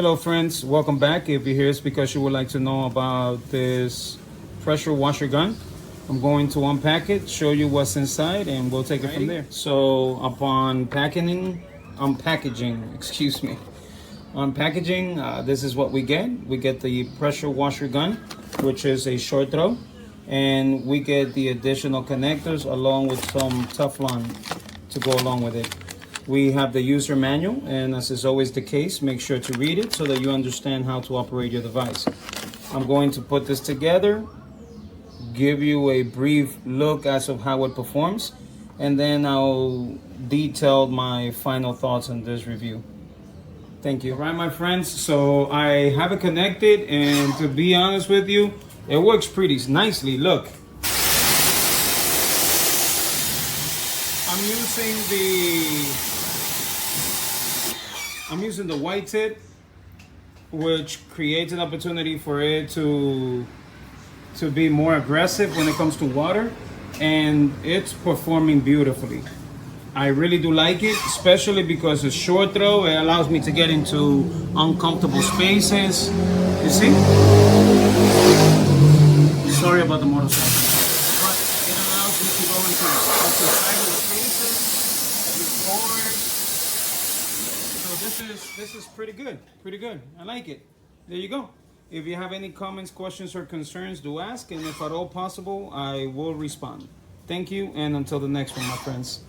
Hello friends, welcome back. If you're here, it's because you would like to know about this pressure washer gun. I'm going to unpack it, show you what's inside, and we'll take it from there. So upon unpackaging, excuse me. On packaging, this is what we get. We get the pressure washer gun, which is a short throw, and we get the additional connectors along with some Teflon to go along with it. We have the user manual, and as is always the case, make sure to read it so that you understand how to operate your device. I'm going to put this together, give you a brief look as of how it performs, and then I'll detail my final thoughts on this review. Thank you. All right, my friends, so I have it connected, and to be honest with you, it works pretty nicely. Look, I'm using the white tip, which creates an opportunity for it to be more aggressive when it comes to water, and it's performing beautifully. I really do like it, especially because it's short throw. It allows me to get into uncomfortable spaces. You see? Sorry about the motorcycle. But it allows me to go into silent spaces, record. So this is pretty good. Pretty good. I like it. There you go. If you have any comments, questions, or concerns, do ask, and if at all possible, I will respond. Thank you, and until the next one, my friends.